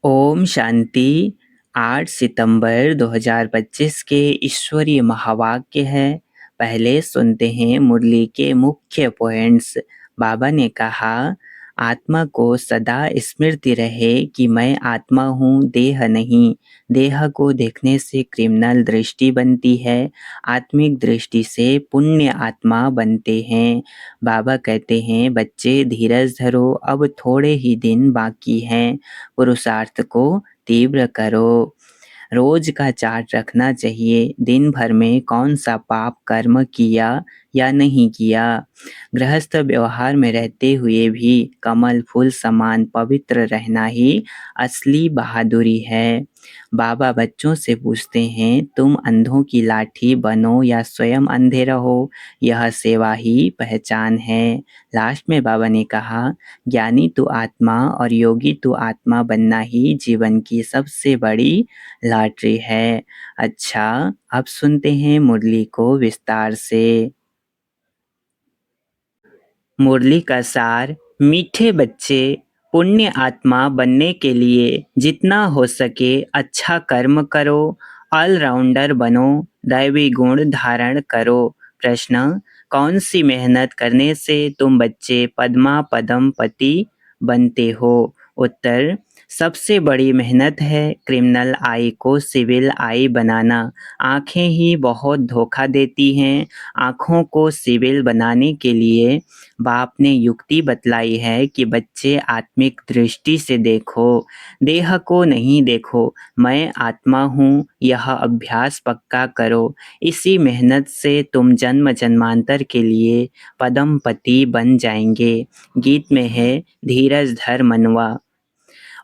ओम शांति। 8 सितंबर 2025 के ईश्वरीय महावाक्य है। पहले सुनते हैं मुरली के मुख्य पॉइंट्स। बाबा ने कहा, आत्मा को सदा स्मृति रहे कि मैं आत्मा हूँ, देह नहीं। देह को देखने से क्रिमिनल दृष्टि बनती है, आत्मिक दृष्टि से पुण्य आत्मा बनते हैं। बाबा कहते हैं, बच्चे धीरज धरो, अब थोड़े ही दिन बाकी हैं। पुरुषार्थ को तीव्र करो। रोज का चार्ट रखना चाहिए, दिन भर में कौन सा पाप कर्म किया या नहीं किया। गृहस्थ व्यवहार में रहते हुए भी कमल फूल समान पवित्र रहना ही असली बहादुरी है। बाबा बच्चों से पूछते हैं, तुम अंधों की लाठी बनो या स्वयं अंधे रहो, यह सेवा ही पहचान है। लास्ट में बाबा ने कहा, ज्ञानी तो आत्मा और योगी तो आत्मा बनना ही जीवन की सबसे बड़ी लॉटरी है। अच्छा, अब सुनते हैं मुरली को विस्तार से। मुरली का सार। मीठे बच्चे, पुण्य आत्मा बनने के लिए जितना हो सके अच्छा कर्म करो, ऑलराउंडर बनो, दैवी गुण धारण करो। प्रश्न, कौन सी मेहनत करने से तुम बच्चे पद्मा पदम पति बनते हो? उत्तर, सबसे बड़ी मेहनत है क्रिमिनल आई को सिविल आई बनाना। आंखें ही बहुत धोखा देती हैं। आँखों को सिविल बनाने के लिए बाप ने युक्ति बतलाई है कि बच्चे आत्मिक दृष्टि से देखो, देह को नहीं देखो। मैं आत्मा हूँ, यह अभ्यास पक्का करो। इसी मेहनत से तुम जन्म जन्मांतर के लिए पदमपति बन जाएंगे। गीत में है, धीरज धर मनवा।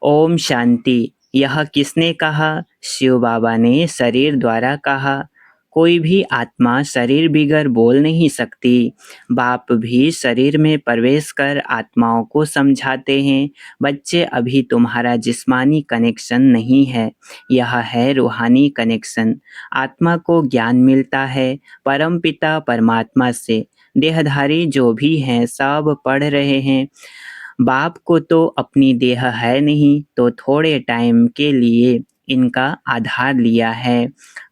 ओम शांति। यह किसने कहा? शिव बाबा ने शरीर द्वारा कहा। कोई भी आत्मा शरीर बिगर बोल नहीं सकती। बाप भी शरीर में प्रवेश कर आत्माओं को समझाते हैं, बच्चे अभी तुम्हारा जिस्मानी कनेक्शन नहीं है, यह है रूहानी कनेक्शन। आत्मा को ज्ञान मिलता है परमपिता परमात्मा से। देहधारी जो भी हैं सब पढ़ रहे हैं। बाप को तो अपनी देह है नहीं, तो थोड़े टाइम के लिए इनका आधार लिया है।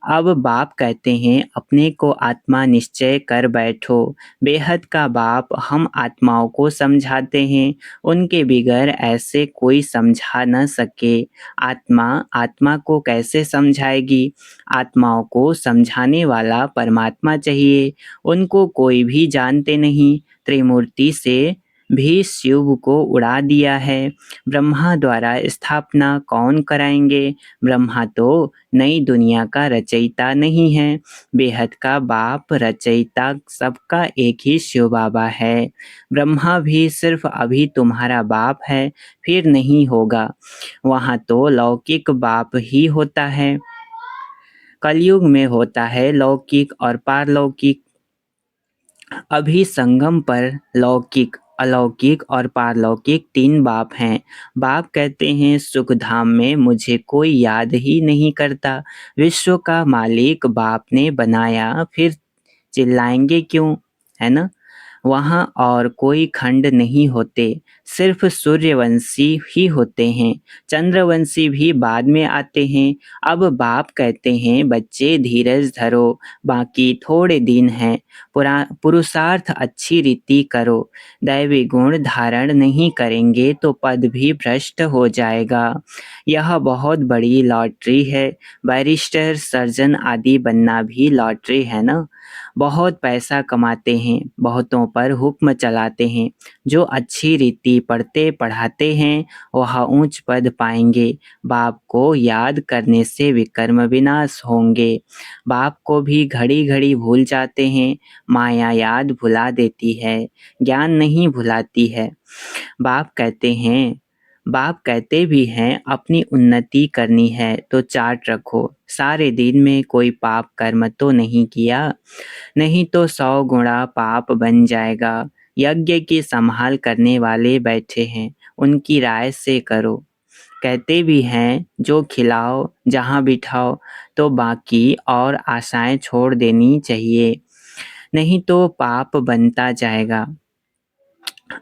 अब बाप कहते हैं, अपने को आत्मा निश्चय कर बैठो। बेहद का बाप हम आत्माओं को समझाते हैं, उनके बिगर ऐसे कोई समझा न सके। आत्मा आत्मा को कैसे समझाएगी? आत्माओं को समझाने वाला परमात्मा चाहिए, उनको कोई भी जानते नहीं। त्रिमूर्ति से भी शिव को उड़ा दिया है। ब्रह्मा द्वारा स्थापना कौन कराएंगे? ब्रह्मा तो नई दुनिया का रचयिता नहीं है। बेहद का बाप रचयिता सबका एक ही शिव बाबा है। ब्रह्मा भी सिर्फ अभी तुम्हारा बाप है, फिर नहीं होगा। वहाँ तो लौकिक बाप ही होता है। कलयुग में होता है लौकिक और पारलौकिक। अभी संगम पर लौकिक, अलौकिक और पारलौकिक तीन बाप हैं। बाप कहते हैं, सुख धाम में मुझे कोई याद ही नहीं करता। विश्व का मालिक बाप ने बनाया, फिर चिल्लाएंगे क्यों? है ना? वहाँ और कोई खंड नहीं होते, सिर्फ सूर्यवंशी ही होते हैं। चंद्रवंशी भी बाद में आते हैं। अब बाप कहते हैं, बच्चे धीरज धरो, बाकी थोड़े दिन हैं। पुरुषार्थ अच्छी रीति करो। दैवी गुण धारण नहीं करेंगे तो पद भी भ्रष्ट हो जाएगा। यह बहुत बड़ी लॉटरी है। बैरिस्टर, सर्जन आदि बनना भी लॉटरी है ना। बहुत पैसा कमाते हैं, बहुतों पर हुक्म चलाते हैं। जो अच्छी रीति पढ़ते पढ़ाते हैं वह ऊंच पद पाएंगे। बाप को याद करने से विकर्म विनाश होंगे। बाप को भी घड़ी घड़ी भूल जाते हैं। माया याद भुला देती है, ज्ञान नहीं भुलाती है। बाप कहते हैं, बाप कहते भी हैं, अपनी उन्नति करनी है तो चार्ट रखो। सारे दिन में कोई पाप कर्म तो नहीं किया, नहीं तो 100 गुणा पाप बन जाएगा। यज्ञ की संभाल करने वाले बैठे हैं, उनकी राय से करो। कहते भी हैं, जो खिलाओ जहाँ बिठाओ, तो बाकी और आशाएं छोड़ देनी चाहिए, नहीं तो पाप बनता जाएगा।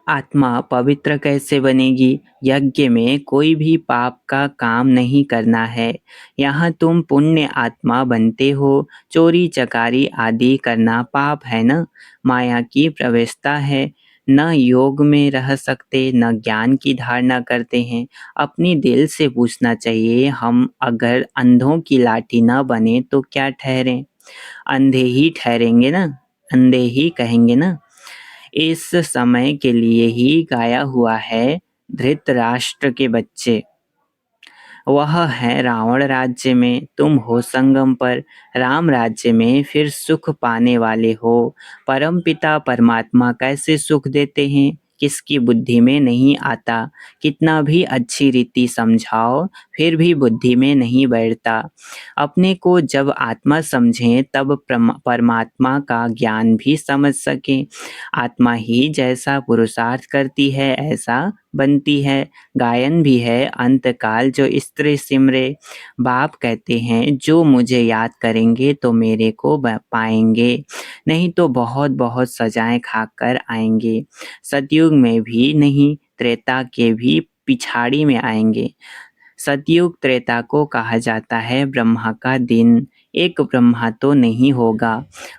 आत्मा पवित्र कैसे बनेगी? यज्ञ में कोई भी पाप का काम नहीं करना है। यहाँ तुम पुण्य आत्मा बनते हो। चोरी चकारी आदि करना पाप है न? माया की प्रवेशता है। न योग में रह सकते, न ज्ञान की धारणा करते हैं। अपनी दिल से पूछना चाहिए, हम अगर अंधों की लाठी न बने तो क्या ठहरें? अंधे ही ठहरेंगे ना, अंधे ही कहेंगे ना। इस समय के लिए ही गाया हुआ है, धृतराष्ट्र के बच्चे। वह है रावण राज्य में, तुम हो संगम पर। राम राज्य में फिर सुख पाने वाले हो। परमपिता परमात्मा कैसे सुख देते हैं, किसकी बुद्धि में नहीं आता। कितना भी अच्छी रीति समझाओ, फिर भी बुद्धि में नहीं बैठता। अपने को जब आत्मा समझें तब परमात्मा का ज्ञान भी समझ सकें। आत्मा ही जैसा पुरुषार्थ करती है ऐसा बनती है। गायन भी है, अंतकाल जो स्त्री सिमरे। बाप कहते हैं, जो मुझे याद करेंगे तो मेरे को पाएंगे, नहीं तो बहुत बहुत सजाएं खाकर आएंगे। सतयुग में भी नहीं, त्रेता के भी पिछाड़ी में आएंगे। सतयुग त्रेता को कहा जाता है ब्रह्मा का दिन। एक ब्रह्मा तो नहीं होगा,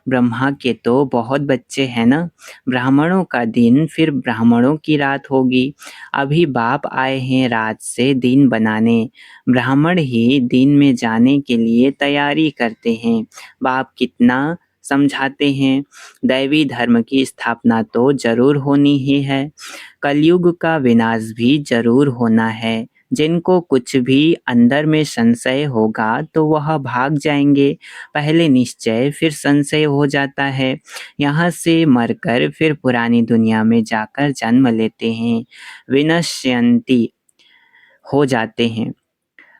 ब्रह्मा के तो बहुत बच्चे हैं ना। ब्राह्मणों का दिन फिर ब्राह्मणों की रात होगी। अभी बाप आए हैं रात से दिन बनाने। ब्राह्मण ही दिन में जाने के लिए तैयारी करते हैं। बाप कितना समझाते हैं, दैवी धर्म की स्थापना तो जरूर होनी ही है। कलयुग का विनाश भी जरूर होना है। जिनको कुछ भी अंदर में संशय होगा तो वह भाग जाएंगे। पहले निश्चय फिर संशय हो जाता है। यहाँ से मरकर फिर पुरानी दुनिया में जाकर जन्म लेते हैं, विनश्यंती हो जाते हैं।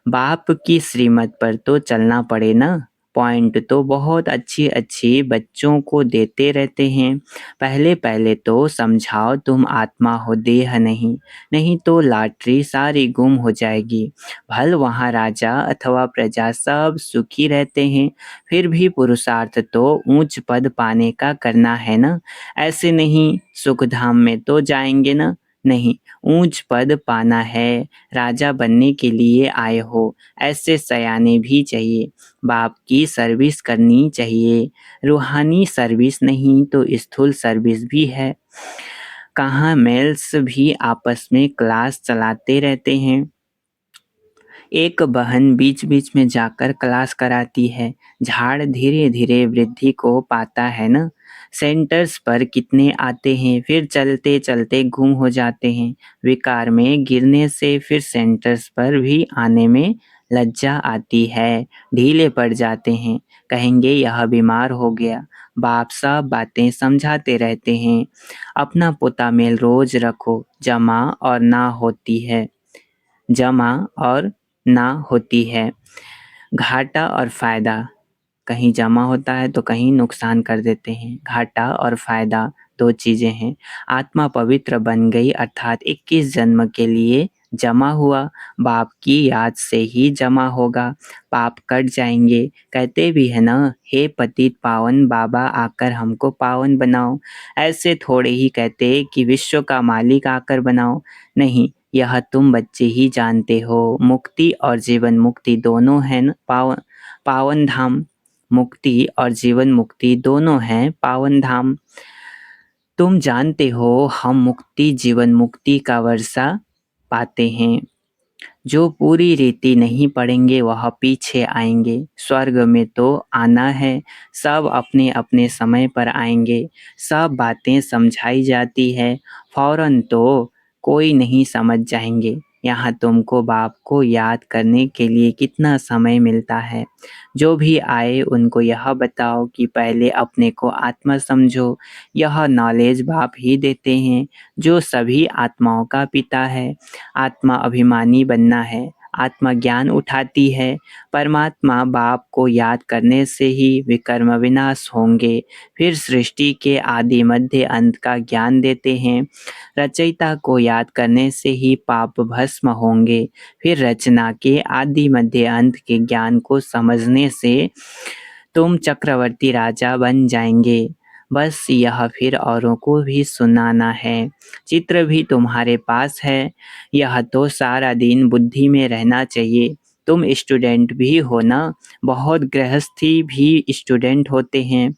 बाप की श्रीमत पर तो चलना पड़े ना। पॉइंट तो बहुत अच्छी अच्छी बच्चों को देते रहते हैं। पहले पहले तो समझाओ तुम आत्मा हो, देह नहीं। नहीं तो लॉटरी सारी गुम हो जाएगी। भल वहाँ राजा अथवा प्रजा सब सुखी रहते हैं। फिर भी पुरुषार्थ तो ऊंच पद पाने का करना है ना। ऐसे नहीं सुख धाम में तो जाएंगे ना। नहीं, ऊंच पद पाना है, राजा बनने के लिए आए हो, ऐसे सयाने भी चाहिए। बाप की सर्विस करनी चाहिए। रूहानी सर्विस नहीं तो स्थूल सर्विस भी है। कहाँ मेल्स भी आपस में क्लास चलाते रहते हैं। एक बहन बीच बीच में जाकर क्लास कराती है। झाड़ धीरे धीरे वृद्धि को पाता है ना। सेंटर्स पर कितने आते हैं, फिर चलते चलते गुम हो जाते हैं। विकार में गिरने से फिर सेंटर्स पर भी आने में लज्जा आती है। ढीले पड़ जाते हैं, कहेंगे यह बीमार हो गया। बाप सब बातें समझाते रहते हैं। अपना पोता मेल रोज रखो, जमा और ना होती है, जमा और ना होती है। घाटा और फायदा, कहीं जमा होता है तो कहीं नुकसान कर देते हैं। घाटा और फायदा दो चीजें हैं। आत्मा पवित्र बन गई अर्थात 21 जन्म के लिए जमा हुआ। बाप की याद से ही जमा होगा, पाप कट जाएंगे। कहते भी है ना, हे पतित पावन बाबा आकर हमको पावन बनाओ। ऐसे थोड़े ही कहते कि विश्व का मालिक आकर बनाओ। नहीं, यह तुम बच्चे ही जानते हो। मुक्ति और जीवन मुक्ति दोनों है न, पावन पावन धाम। मुक्ति और जीवन मुक्ति दोनों हैं पावन धाम। तुम जानते हो हम मुक्ति जीवन मुक्ति का वर्षा पाते हैं। जो पूरी रीति नहीं पढ़ेंगे वह पीछे आएंगे। स्वर्ग में तो आना है, सब अपने अपने समय पर आएंगे। सब बातें समझाई जाती है, फौरन तो कोई नहीं समझ जाएंगे। यहाँ तुमको बाप को याद करने के लिए कितना समय मिलता है। जो भी आए उनको यह बताओ कि पहले अपने को आत्मा समझो। यह नॉलेज बाप ही देते हैं, जो सभी आत्माओं का पिता है। आत्मा अभिमानी बनना है, आत्मा ज्ञान उठाती है। परमात्मा बाप को याद करने से ही विकर्म विनाश होंगे। फिर सृष्टि के आदि मध्य अंत का ज्ञान देते हैं। रचयिता को याद करने से ही पाप भस्म होंगे। फिर रचना के आदि मध्य अंत के ज्ञान को समझने से तुम चक्रवर्ती राजा बन जाएंगे। बस यह फिर औरों को भी सुनाना है। चित्र भी तुम्हारे पास है, यह तो सारा दिन बुद्धि में रहना चाहिए। तुम स्टूडेंट भी हो ना, बहुत गृहस्थी भी स्टूडेंट होते हैं।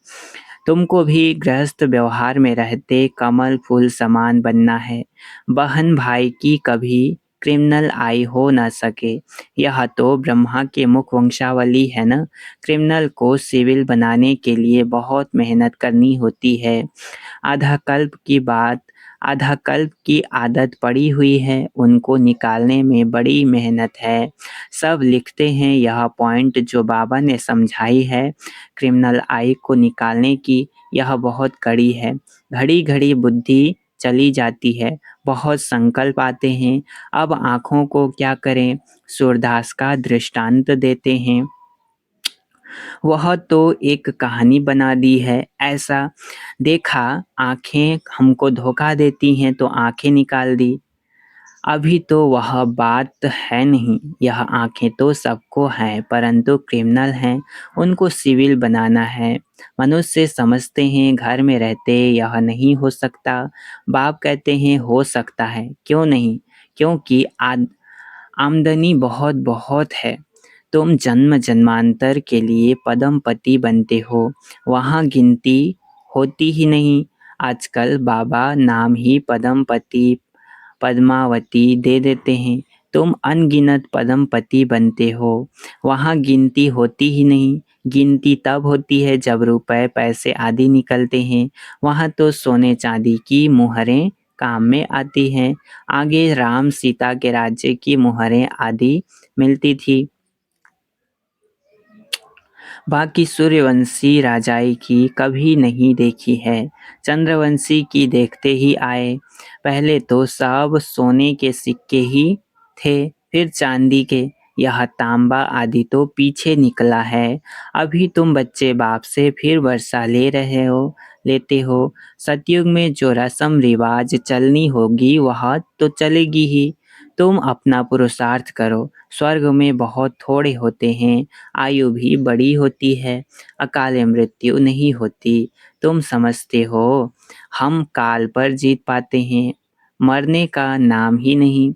तुमको भी गृहस्थ व्यवहार में रहते कमल फूल समान बनना है। बहन भाई की कभी क्रिमिनल आई हो न सके, यह तो ब्रह्मा के मुख वंशावली है न। क्रिमिनल को सिविल बनाने के लिए बहुत मेहनत करनी होती है। आधा कल्प की बात, आधा कल्प की आदत पड़ी हुई है, उनको निकालने में बड़ी मेहनत है। सब लिखते हैं यह पॉइंट जो बाबा ने समझाई है क्रिमिनल आई को निकालने की, यह बहुत कड़ी है। घड़ी घड़ी बुद्धि चली जाती है, बहुत संकल्प आते हैं। अब आँखों को क्या करें, सूरदास का दृष्टांत देते हैं। वह तो एक कहानी बना दी है। ऐसा देखा, आँखें हमको धोखा देती हैं तो आँखें निकाल दी। अभी तो वह बात है नहीं, यह आँखें तो सबको हैं, परंतु क्रिमिनल हैं, उनको सिविल बनाना है। मनुष्य समझते हैं घर में रहते यह नहीं हो सकता। बाप कहते हैं हो सकता है, क्यों नहीं? क्योंकि आमदनी बहुत बहुत है। तुम जन्म जन्मांतर के लिए पदमपति बनते हो, वहाँ गिनती होती ही नहीं। आजकल बाबा नाम ही पदमपति पद्मावती दे देते हैं। तुम अनगिनत पदमपति बनते हो, वहाँ गिनती होती ही नहीं। गिनती तब होती है जब रुपए पैसे आदि निकलते हैं, वहाँ तो सोने चांदी की मुहरें काम में आती हैं। आगे राम सीता के राज्य की मुहरें आदि मिलती थी। बाकी सूर्यवंशी राजाई की कभी नहीं देखी है, चंद्रवंशी की देखते ही आए। पहले तो सब सोने के सिक्के ही थे, फिर चांदी के, यह तांबा आदि तो पीछे निकला है। अभी तुम बच्चे बाप से फिर वर्षा लेते हो। सतयुग में जो रस्म रिवाज चलनी होगी वह तो चलेगी ही। तुम अपना पुरुषार्थ करो, स्वर्ग में बहुत थोड़े होते हैं, आयु भी बड़ी होती है, अकाल मृत्यु नहीं होती। तुम समझते हो हम काल पर जीत पाते हैं, मरने का नाम ही नहीं।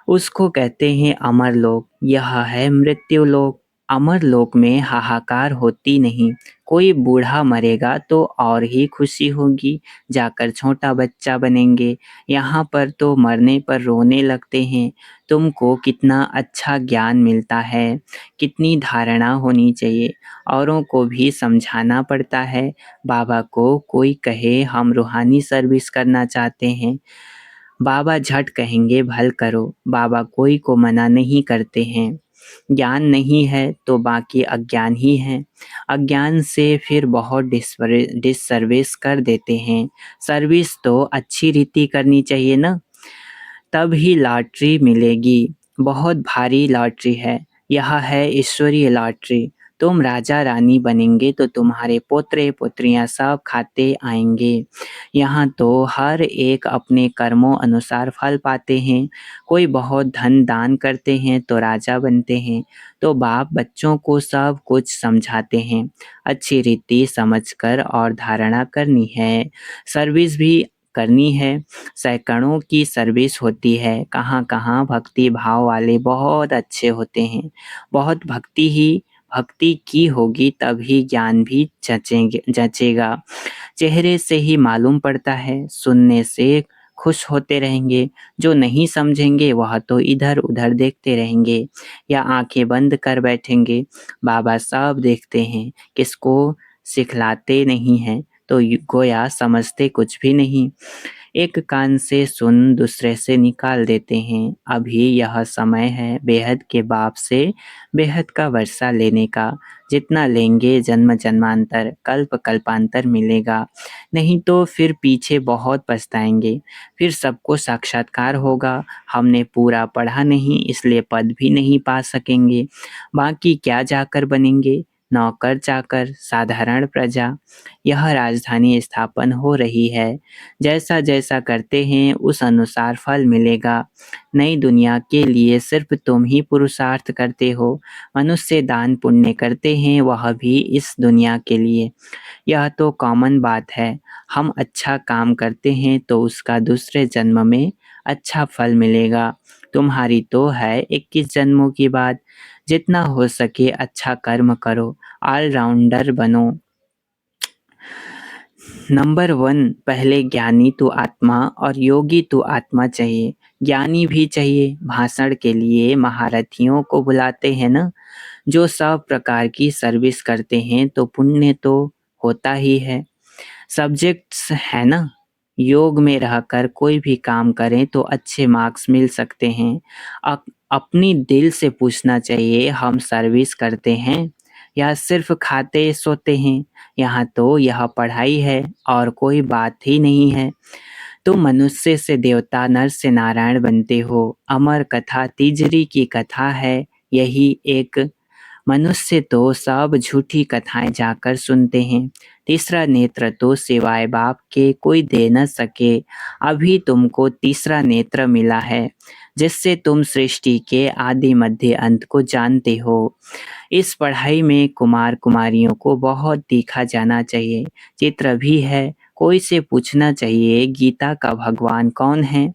उसको कहते हैं अमर लोक, यह है मृत्यु लोक। अमर लोक में हाहाकार होती नहीं, कोई बूढ़ा मरेगा तो और ही खुशी होगी, जाकर छोटा बच्चा बनेंगे। यहाँ पर तो मरने पर रोने लगते हैं। तुमको कितना अच्छा ज्ञान मिलता है, कितनी धारणा होनी चाहिए, औरों को भी समझाना पड़ता है। बाबा को कोई कहे हम रूहानी सर्विस करना चाहते हैं, बाबा झट कहेंगे भल करो। बाबा कोई को मना नहीं करते हैं। ज्ञान नहीं है तो बाकी अज्ञान ही है। अज्ञान से फिर बहुत डिससर्विस कर देते हैं। सर्विस तो अच्छी रीति करनी चाहिए ना, तब ही लॉटरी मिलेगी। बहुत भारी लॉटरी है, यह है ईश्वरीय लॉटरी। तुम राजा रानी बनेंगे तो तुम्हारे पोत्रे पोत्रियां सब खाते आएंगे। यहाँ तो हर एक अपने कर्मों अनुसार फल पाते हैं। कोई बहुत धन दान करते हैं तो राजा बनते हैं। तो बाप बच्चों को सब कुछ समझाते हैं, अच्छी रीति समझकर और धारणा करनी है, सर्विस भी करनी है। सैकड़ों की सर्विस होती है, कहाँ कहाँ भक्ति भाव वाले बहुत अच्छे होते हैं। बहुत भक्ति की होगी तभी ज्ञान भी जचेगा। चेहरे से ही मालूम पड़ता है, सुनने से खुश होते रहेंगे। जो नहीं समझेंगे वह तो इधर उधर देखते रहेंगे या आंखें बंद कर बैठेंगे। बाबा सब देखते हैं, किसको सिखलाते नहीं हैं तो गोया समझते कुछ भी नहीं। एक कान से सुन दूसरे से निकाल देते हैं। अभी यह समय है बेहद के बाप से बेहद का वर्षा लेने का। जितना लेंगे जन्म जन्मांतर कल्प कल्पांतर मिलेगा, नहीं तो फिर पीछे बहुत पछताएंगे। फिर सबको साक्षात्कार होगा, हमने पूरा पढ़ा नहीं इसलिए पद भी नहीं पा सकेंगे, बाकी क्या जाकर बनेंगे। नौकर चाकर, साधारण प्रजा। यह राजधानी स्थापन हो रही है। जैसा जैसा करते हैं उस अनुसार फल मिलेगा। नई दुनिया के लिए सिर्फ तुम ही पुरुषार्थ करते हो। मनुष्य दान पुण्य करते हैं, वह भी इस दुनिया के लिए। यह तो कॉमन बात है। हम अच्छा काम करते हैं तो उसका दूसरे जन्म में अच्छा फल मिलेगा। तुम्हारी तो है 21 जन्मों की बात। जितना हो सके अच्छा कर्म करो, ऑलराउंडर बनो। नंबर 1, पहले ज्ञानी तो आत्मा और योगी तो आत्मा चाहिए। ज्ञानी भी चाहिए। भाषण के लिए महारथियों को बुलाते हैं ना, जो सब प्रकार की सर्विस करते हैं तो पुण्य तो होता ही है। सब्जेक्ट्स है ना, योग में रहकर कोई भी काम करें तो अच्छे मार्क्स मिल सकते हैं। अपनी दिल से पूछना चाहिए, हम सर्विस करते हैं या सिर्फ खाते सोते हैं। यहाँ तो यह पढ़ाई है और कोई बात ही नहीं है। तुम मनुष्य से देवता, नर से नारायण बनते हो। अमर कथा तिजरी की कथा है यही एक। मनुष्य तो सब झूठी कथाएं जाकर सुनते हैं। तीसरा नेत्र तो सिवाय बाप के कोई दे न सके। अभी तुमको तीसरा नेत्र मिला है, जिससे तुम सृष्टि के आदि मध्य अंत को जानते हो। इस पढ़ाई में कुमार कुमारियों को बहुत देखा जाना चाहिए। चित्र भी है। कोई से पूछना चाहिए, गीता का भगवान कौन है?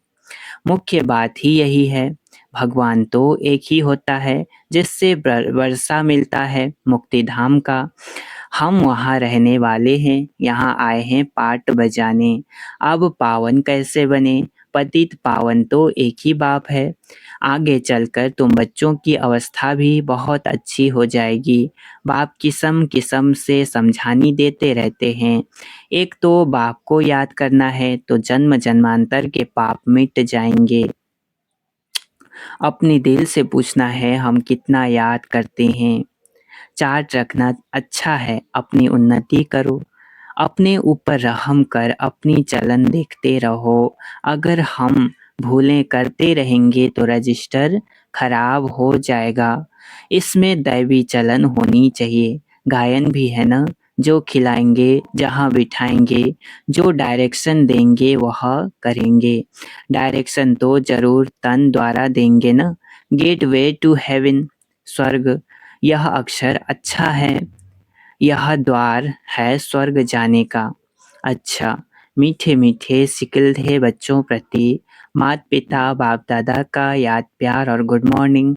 मुख्य बात ही यही है। भगवान तो एक ही होता है, जिससे वर्षा मिलता है मुक्ति धाम का। हम वहाँ रहने वाले हैं, यहाँ आए हैं पाट बजाने। अब पावन कैसे बने? पतित पावन तो एक ही बाप है। आगे चलकर तुम बच्चों की अवस्था भी बहुत अच्छी हो जाएगी। बाप किस्म किस्म से समझानी देते रहते हैं। एक तो बाप को याद करना है तो जन्म जन्मांतर के पाप मिट जाएंगे। अपने दिल से पूछना है, हम कितना याद करते हैं। चार्ट रखना अच्छा है, अपनी उन्नति करो। अपने ऊपर रहम कर अपनी चलन देखते रहो। अगर हम भूलें करते रहेंगे तो रजिस्टर खराब हो जाएगा। इसमें दैवी चलन होनी चाहिए। गायन भी है ना, जो खिलाएंगे, जहाँ बिठाएंगे, जो डायरेक्शन देंगे वह करेंगे। डायरेक्शन तो जरूर तन द्वारा देंगे ना। गेट वे टू हेवन, स्वर्ग। यह अक्षर अच्छा है। यह द्वार है स्वर्ग जाने का। अच्छा, मीठे मीठे सिकिलधे बच्चों प्रति माता पिता बाप दादा का याद प्यार और गुड मॉर्निंग।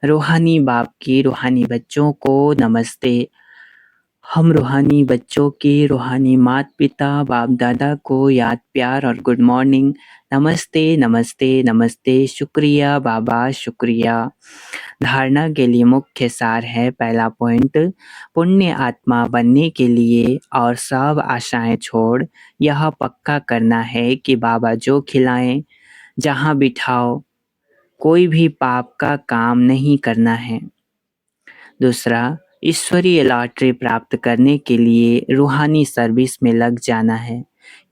रूहानी बाप की रूहानी बच्चों को नमस्ते। हम रूहानी बच्चों के रूहानी माता पिता बाप दादा को याद प्यार और गुड मॉर्निंग। नमस्ते नमस्ते नमस्ते, शुक्रिया बाबा शुक्रिया। धारणा के लिए मुख्य सार है। पहला पॉइंट, पुण्य आत्मा बनने के लिए और सब आशाएं छोड़ यह पक्का करना है कि बाबा जो खिलाएं, जहाँ बिठाओ, कोई भी पाप का काम नहीं करना है। दूसरा, ईश्वरीय लॉटरी प्राप्त करने के लिए रूहानी सर्विस में लग जाना है।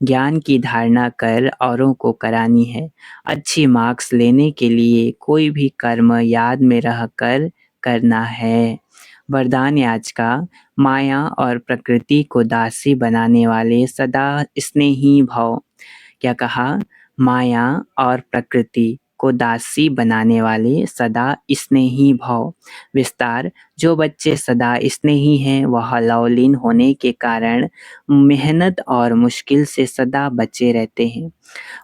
ज्ञान की धारणा कर औरों को करानी है। अच्छी मार्क्स लेने के लिए कोई भी कर्म याद में रहकर करना है। वरदान आज का, माया और प्रकृति को दासी बनाने वाले सदा स्नेही भव। क्या कहा? माया और प्रकृति को दासी बनाने वाले सदा स्नेही भव। विस्तार, जो बच्चे सदा स्नेही हैं वह लवलीन होने के कारण मेहनत और मुश्किल से सदा बचे रहते हैं।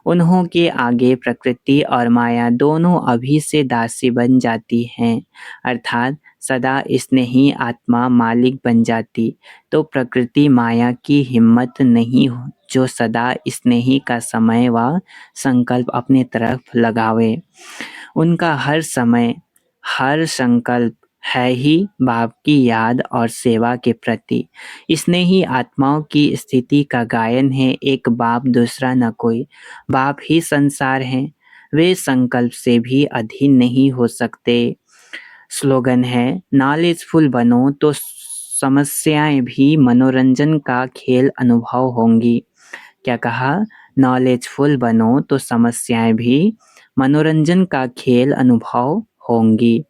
उन्हों के आगे प्रकृति और माया दोनों अभी से दासी बन जाती हैं। अर्थात सदा स्नेही आत्मा मालिक बन जाती तो प्रकृति माया की हिम्मत नहीं हो, जो सदा स्नेही का समय व संकल्प अपने तरफ लगावे। उनका हर समय हर संकल्प है ही बाप की याद और सेवा के प्रति। स्नेही आत्माओं की स्थिति का गायन है, एक बाप दूसरा न कोई। बाप ही संसार है, वे संकल्प से भी अधीन नहीं हो सकते। स्लोगन है, नॉलेजफुल बनो तो समस्याएं भी मनोरंजन का खेल अनुभव होंगी। क्या कहा? नॉलेजफुल बनो तो समस्याएं भी मनोरंजन का खेल अनुभव होंगी।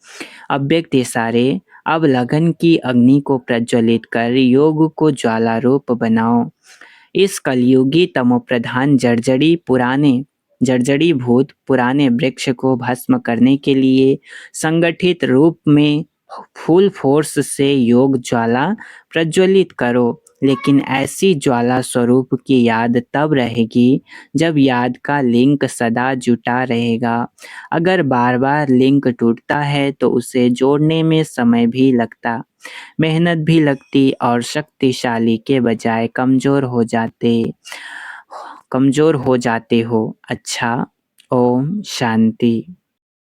अव्यक्त इशारे, अब लगन की अग्नि को प्रज्वलित कर योग को ज्वाला रूप बनाओ। इस कलयुगी तमोप्रधान जर्जरी भूत पुराने वृक्ष को भस्म करने के लिए संगठित रूप में फुल फोर्स से योग ज्वाला प्रज्वलित करो। लेकिन ऐसी ज्वाला स्वरूप की याद तब रहेगी जब याद का लिंक सदा जुटा रहेगा। अगर बार बार लिंक टूटता है तो उसे जोड़ने में समय भी लगता, मेहनत भी लगती और शक्तिशाली के बजाय कमजोर हो जाते हो। अच्छा, ओम शांति।